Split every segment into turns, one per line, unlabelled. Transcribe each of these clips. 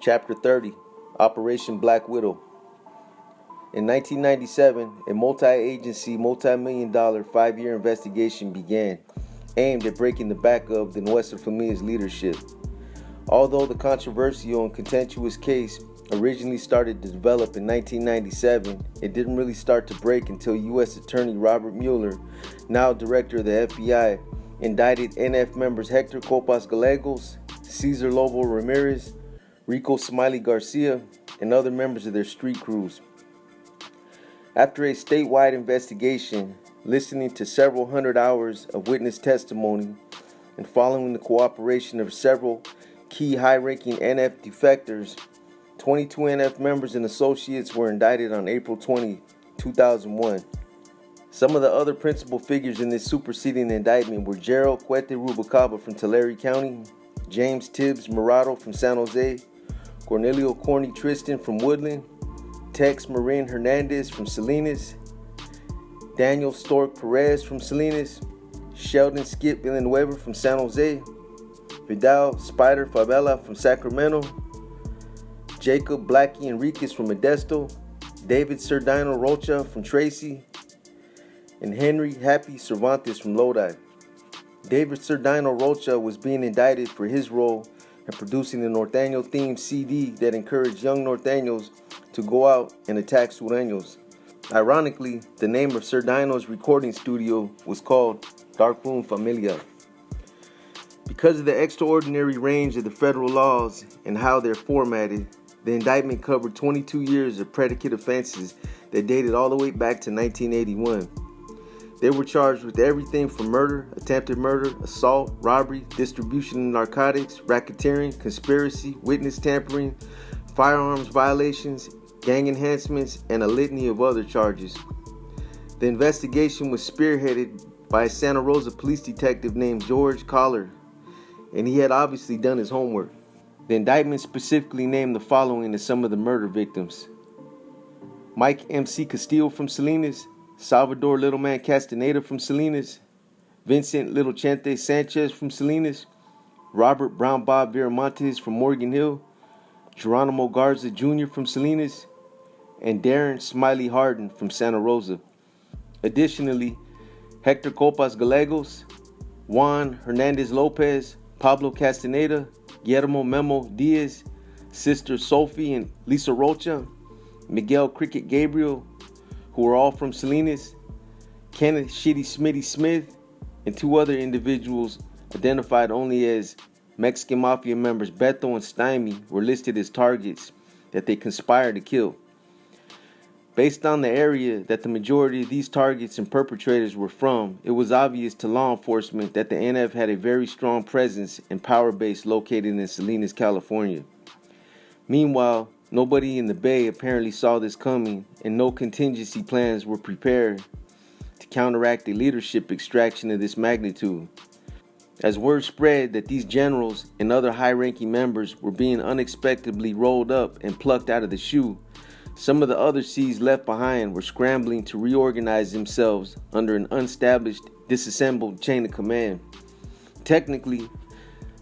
Chapter 30, Operation Black Widow. In 1997, a multi-agency, multi-million-dollar 5-year investigation began, aimed at breaking the back of the Nuestra Familia's leadership. Although the controversial and contentious case originally started to develop in 1997, it didn't really start to break until U.S. Attorney Robert Mueller, now director of the FBI, indicted NF members Hector Copas Gallegos, Cesar Lobo Ramirez, Rico Smiley Garcia, and other members of their street crews. After a statewide investigation, listening to several hundred hours of witness testimony, and following the cooperation of several key high-ranking NF defectors, 22 NF members and associates were indicted on April 20, 2001. Some of the other principal figures in this superseding indictment were Gerald Cuete Rubalcaba from Tulare County, James Tibbs Murado from San Jose, Cornelio Corny Tristan from Woodland, Tex Marin Hernandez from Salinas, Daniel Stork Perez from Salinas, Sheldon Skip Villanueva from San Jose, Vidal Spider Favela from Sacramento, Jacob Blackie Enriquez from Modesto, David Serdino Rocha from Tracy, and Henry Happy Cervantes from Lodi. David Serdino Rocha was being indicted for his role in producing the Norteño-themed CD that encouraged young Norteños to go out and attack Sureños. Ironically, the name of Serdino's recording studio was called Dark Room Familia. Because of the extraordinary range of the federal laws and how they're formatted, the indictment covered 22 years of predicate offenses that dated all the way back to 1981. They were charged with everything from murder, attempted murder, assault, robbery, distribution of narcotics, racketeering, conspiracy, witness tampering, firearms violations, gang enhancements, and a litany of other charges. The investigation was spearheaded by a Santa Rosa police detective named George Collar, and he had obviously done his homework. The indictment specifically named the following as some of the murder victims: Mike M.C. Castillo from Salinas, Salvador Littleman Castaneda from Salinas, Vincent Little Chente Sanchez from Salinas, Robert Brown Bob Viramontes from Morgan Hill, Geronimo Garza Jr. from Salinas, and Darren Smiley Harden from Santa Rosa. Additionally, Hector Copas Gallegos, Juan Hernandez Lopez, Pablo Castaneda, Guillermo Memo Diaz, Sister Sophie and Lisa Rocha, Miguel Cricket Gabriel, who were all from Salinas, Kenneth Shitty Smitty Smith, and 2 other individuals identified only as Mexican Mafia members Beto and Stymie were listed as targets that they conspired to kill. Based on the area that the majority of these targets and perpetrators were from, it was obvious to law enforcement that the NF had a very strong presence and power base located in Salinas, California. Meanwhile, nobody in the Bay apparently saw this coming, and no contingency plans were prepared to counteract a leadership extraction of this magnitude. As word spread that these generals and other high-ranking members were being unexpectedly rolled up and plucked out of the shoe, some of the other C's left behind were scrambling to reorganize themselves under an unestablished, disassembled chain of command. Technically,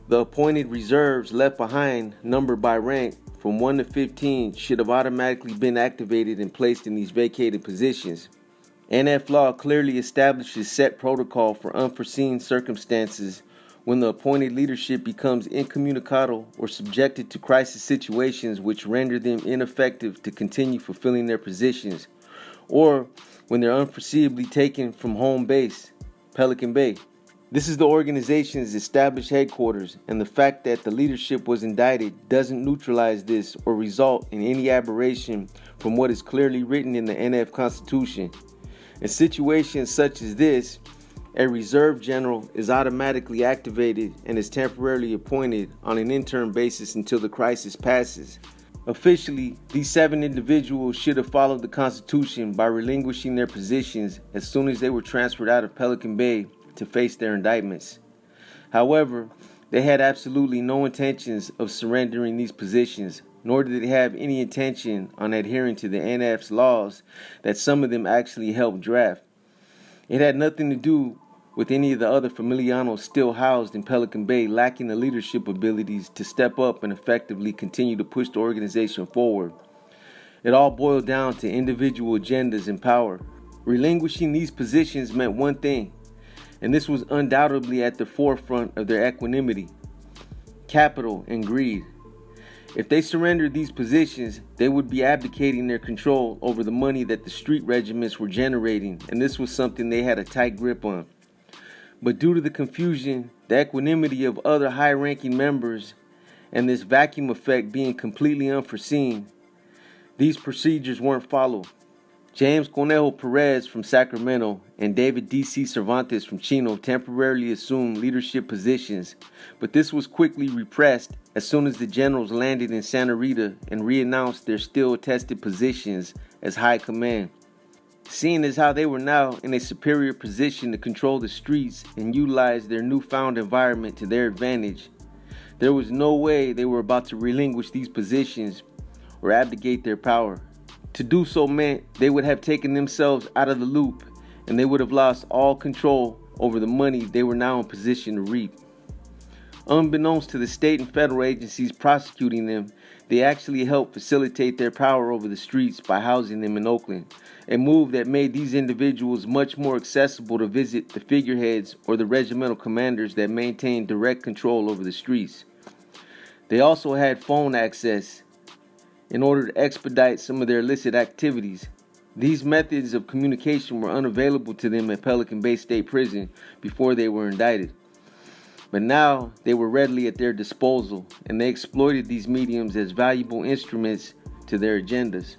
the appointed reserves left behind, numbered by rank from 1 to 15, should have automatically been activated and placed in these vacated positions. NF law clearly establishes set protocol for unforeseen circumstances when the appointed leadership becomes incommunicado or subjected to crisis situations which render them ineffective to continue fulfilling their positions, or when they're unforeseeably taken from home base, Pelican Bay. This is the organization's established headquarters, and the fact that the leadership was indicted doesn't neutralize this or result in any aberration from what is clearly written in the NF Constitution. In situations such as this, a reserve general is automatically activated and is temporarily appointed on an interim basis until the crisis passes. Officially, these 7 individuals should have followed the Constitution by relinquishing their positions as soon as they were transferred out of Pelican Bay to face their indictments. However, they had absolutely no intentions of surrendering these positions, nor did they have any intention on adhering to the NF's laws that some of them actually helped draft. It had nothing to do with any of the other Familianos still housed in Pelican Bay lacking the leadership abilities to step up and effectively continue to push the organization forward. It all boiled down to individual agendas and power. Relinquishing these positions meant one thing, and this was undoubtedly at the forefront of their equanimity: capital and greed. If they surrendered these positions, they would be abdicating their control over the money that the street regiments were generating, and this was something they had a tight grip on. But due to the confusion, the equanimity of other high-ranking members, and this vacuum effect being completely unforeseen, these procedures weren't followed. James Conejo Perez from Sacramento and David D.C. Cervantes from Chino temporarily assumed leadership positions, but this was quickly repressed as soon as the generals landed in Santa Rita and re-announced their still-attested positions as high command. Seeing as how they were now in a superior position to control the streets and utilize their newfound environment to their advantage, there was no way they were about to relinquish these positions or abdicate their power. To do so meant they would have taken themselves out of the loop, and they would have lost all control over the money they were now in position to reap. Unbeknownst to the state and federal agencies prosecuting them, they actually helped facilitate their power over the streets by housing them in Oakland, a move that made these individuals much more accessible to visit the figureheads or the regimental commanders that maintained direct control over the streets. They also had phone access in order to expedite some of their illicit activities. These methods of communication were unavailable to them at Pelican Bay State Prison before they were indicted. But now they were readily at their disposal, and they exploited these mediums as valuable instruments to their agendas.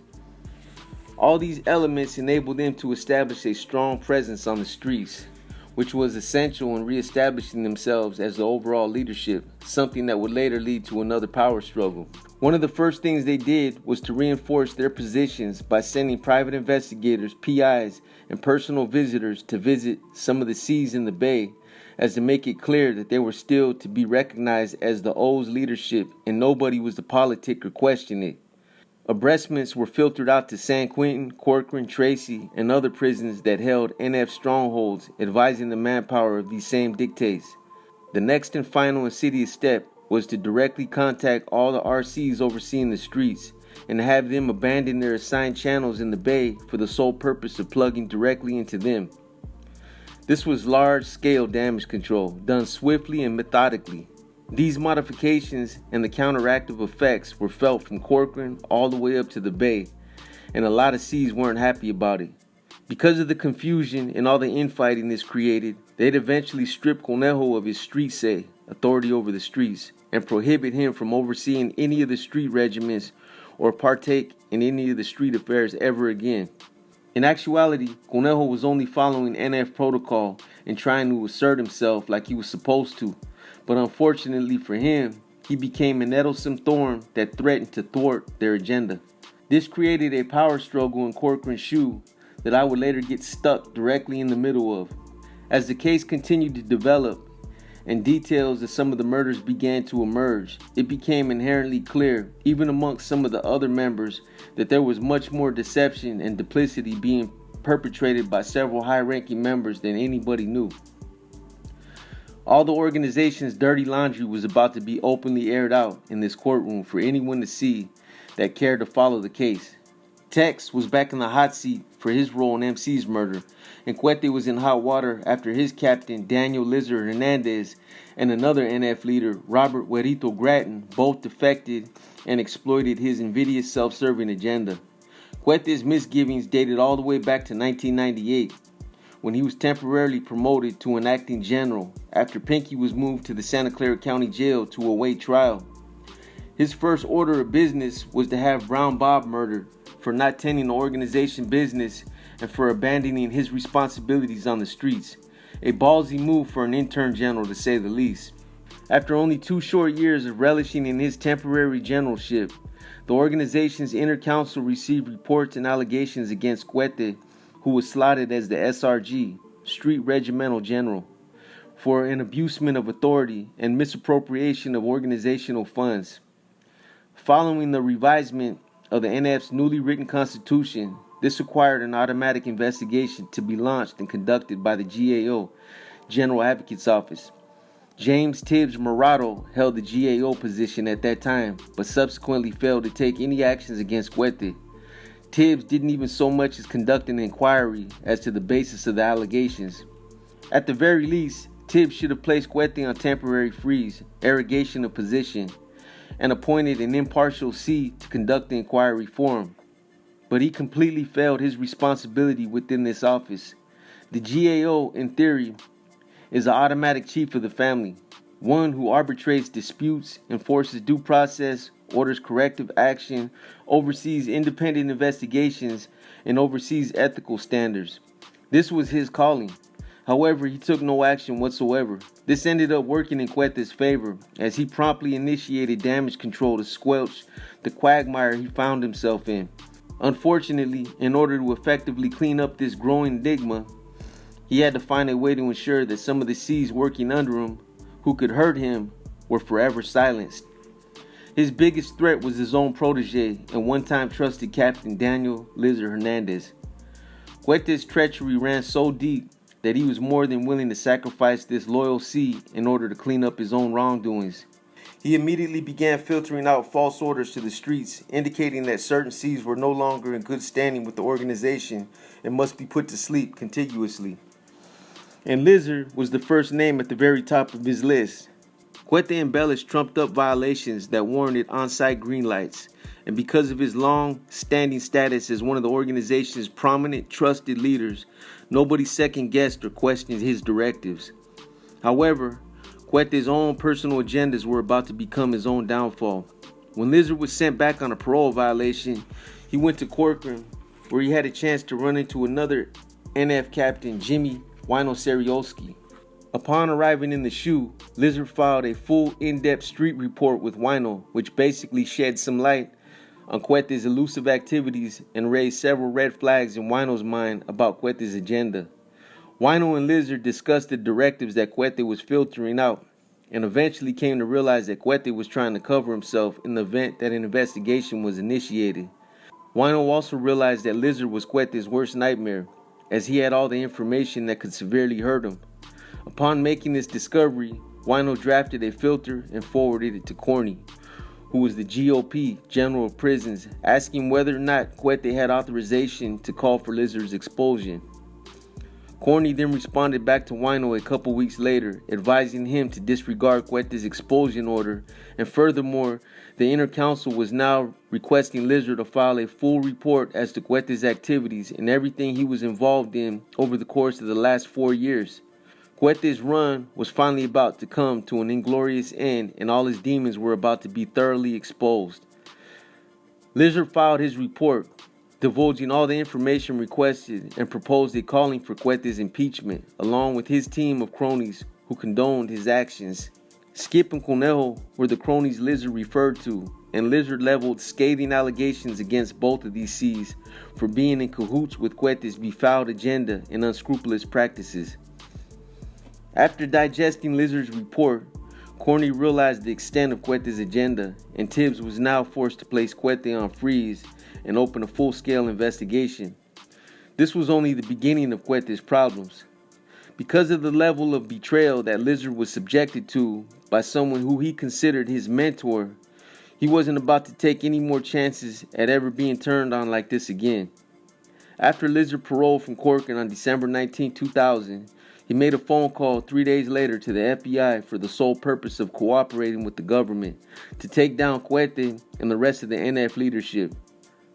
All these elements enabled them to establish a strong presence on the streets, which was essential in reestablishing themselves as the overall leadership, something that would later lead to another power struggle. One of the first things they did was to reinforce their positions by sending private investigators, PIs, and personal visitors to visit some of the C's in the Bay, as to make it clear that they were still to be recognized as the O's leadership and nobody was to politic or question it. Abreastments were filtered out to San Quentin, Corcoran, Tracy, and other prisons that held NF strongholds, advising the manpower of these same dictates. The next and final insidious step was to directly contact all the RCs overseeing the streets and have them abandon their assigned channels in the Bay for the sole purpose of plugging directly into them. This was large-scale damage control, done swiftly and methodically. These modifications and the counteractive effects were felt from Corcoran all the way up to the Bay, and a lot of C's weren't happy about it. Because of the confusion and all the infighting this created, they'd eventually strip Conejo of his street say, authority over the streets, and prohibit him from overseeing any of the street regiments or partake in any of the street affairs ever again. In actuality, Conejo was only following NF protocol and trying to assert himself like he was supposed to, but unfortunately for him, he became a nettlesome thorn that threatened to thwart their agenda. This created a power struggle in Corcoran's shoe that I would later get stuck directly in the middle of. As the case continued to develop and details of some of the murders began to emerge, it became inherently clear, even amongst some of the other members, that there was much more deception and duplicity being perpetrated by several high-ranking members than anybody knew. All the organization's dirty laundry was about to be openly aired out in this courtroom for anyone to see that cared to follow the case. Tex was back in the hot seat for his role in MC's murder, and Cuete was in hot water after his captain, Daniel Lizard Hernandez, and another NF leader, Robert Huerito Grattan, both defected and exploited his invidious self-serving agenda. Cuete's misgivings dated all the way back to 1998, when he was temporarily promoted to an acting general after Pinky was moved to the Santa Clara County Jail to await trial. His first order of business was to have Brown Bob murdered for not tending the organization business and for abandoning his responsibilities on the streets, a ballsy move for an intern general to say the least. After only 2 short years of relishing in his temporary generalship, the organization's inner council received reports and allegations against Cuete, who was slotted as the SRG, Street Regimental General, for an abusement of authority and misappropriation of organizational funds. Following the revisement of the NF's newly written constitution, this required an automatic investigation to be launched and conducted by the GAO General Advocate's Office. James Tibbs Morato held the GAO position at that time, but subsequently failed to take any actions against Cuete. Tibbs didn't even so much as conduct an inquiry as to the basis of the allegations. At the very least, Tibbs should have placed Cuete on temporary freeze, arrogation of position, and appointed an impartial C to conduct the inquiry for him. But he completely failed his responsibility within this office. The GAO, in theory, is an automatic chief of the family, one who arbitrates disputes, enforces due process, orders corrective action, oversees independent investigations, and oversees ethical standards. This was his calling. However, he took no action whatsoever. This ended up working in Cuete's favor, as he promptly initiated damage control to squelch the quagmire he found himself in. Unfortunately, in order to effectively clean up this growing enigma, he had to find a way to ensure that some of the C's working under him, who could hurt him, were forever silenced. His biggest threat was his own protege and one-time trusted Captain Daniel Lizard Hernandez. Cuete's treachery ran so deep that he was more than willing to sacrifice this loyal C in order to clean up his own wrongdoings. He immediately began filtering out false orders to the streets, indicating that certain C's were no longer in good standing with the organization and must be put to sleep contiguously. And Lizard was the first name at the very top of his list. Cuete embellished trumped-up violations that warranted on-site green lights, and because of his long-standing status as one of the organization's prominent, trusted leaders, nobody second-guessed or questioned his directives. However, Cuete's own personal agendas were about to become his own downfall. When Lizard was sent back on a parole violation, he went to Corcoran, where he had a chance to run into another NF captain, Jimmy Wino Seriolski. Upon arriving in the SHU, Lizard filed a full in-depth street report with Wino, which basically shed some light on Cuete's elusive activities and raised several red flags in Wino's mind about Cuete's agenda. Wino and Lizard discussed the directives that Cuete was filtering out, and eventually came to realize that Cuete was trying to cover himself in the event that an investigation was initiated. Wino also realized that Lizard was Cuete's worst nightmare, as he had all the information that could severely hurt him. Upon making this discovery, Wino drafted a filter and forwarded it to Corny, who was the GOP, General of Prisons, asking whether or not Cuete had authorization to call for Lizard's expulsion. Corny then responded back to Wino a couple weeks later, advising him to disregard Cuete's expulsion order, and furthermore, the Inner Council was now requesting Lizard to file a full report as to Cuete's activities and everything he was involved in over the course of the last 4 years. Cuete's run was finally about to come to an inglorious end, and all his demons were about to be thoroughly exposed. Lizard filed his report, divulging all the information requested, and proposed a calling for Cuete's impeachment, along with his team of cronies who condoned his actions. Skip and Conejo were the cronies Lizard referred to, and Lizard leveled scathing allegations against both of these C's for being in cahoots with Cuete's befouled agenda and unscrupulous practices. After digesting Lizard's report, Corny realized the extent of Cuete's agenda, and Tibbs was now forced to place Cuete on freeze and open a full-scale investigation. This was only the beginning of Cuete's problems. Because of the level of betrayal that Lizard was subjected to by someone who he considered his mentor, he wasn't about to take any more chances at ever being turned on like this again. After Lizard paroled from Corcoran on December 19, 2000, he made a phone call 3 days later to the FBI for the sole purpose of cooperating with the government to take down Cuete and the rest of the NF leadership.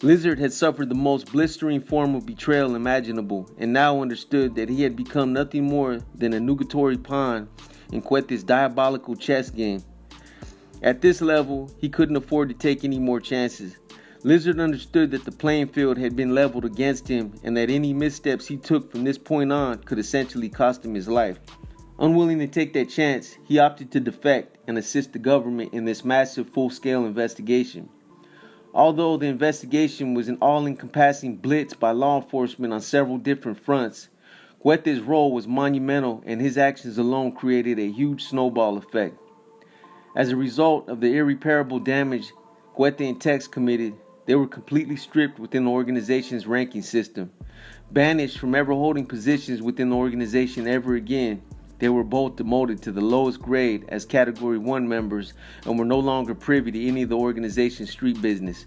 Lizard had suffered the most blistering form of betrayal imaginable and now understood that he had become nothing more than a nugatory pawn in Cuete's diabolical chess game. At this level, he couldn't afford to take any more chances. Lizard understood that the playing field had been leveled against him and that any missteps he took from this point on could essentially cost him his life. Unwilling to take that chance, he opted to defect and assist the government in this massive full-scale investigation. Although the investigation was an all-encompassing blitz by law enforcement on several different fronts, Cuete's role was monumental and his actions alone created a huge snowball effect. As a result of the irreparable damage Cuete and Tex committed, they were completely stripped within the organization's ranking system, banished from ever holding positions within the organization ever again, they were both demoted to the lowest grade as Category 1 members and were no longer privy to any of the organization's street business.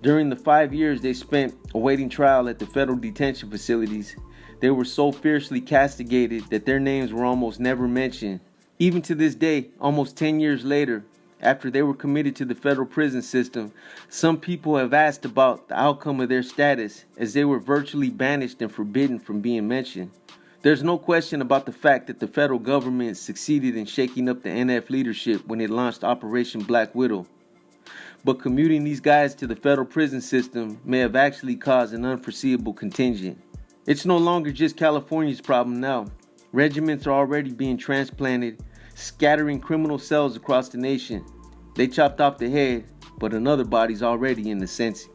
During the 5 years they spent awaiting trial at the federal detention facilities, they were so fiercely castigated that their names were almost never mentioned. Even to this day, almost 10 years later, after they were committed to the federal prison system, some people have asked about the outcome of their status, as they were virtually banished and forbidden from being mentioned. There's no question about the fact that the federal government succeeded in shaking up the NF leadership when it launched Operation Black Widow. But commuting these guys to the federal prison system may have actually caused an unforeseeable contingent. It's no longer just California's problem now. Regiments are already being transplanted, scattering criminal cells across the nation. They chopped off the head, but another body's already in the sense.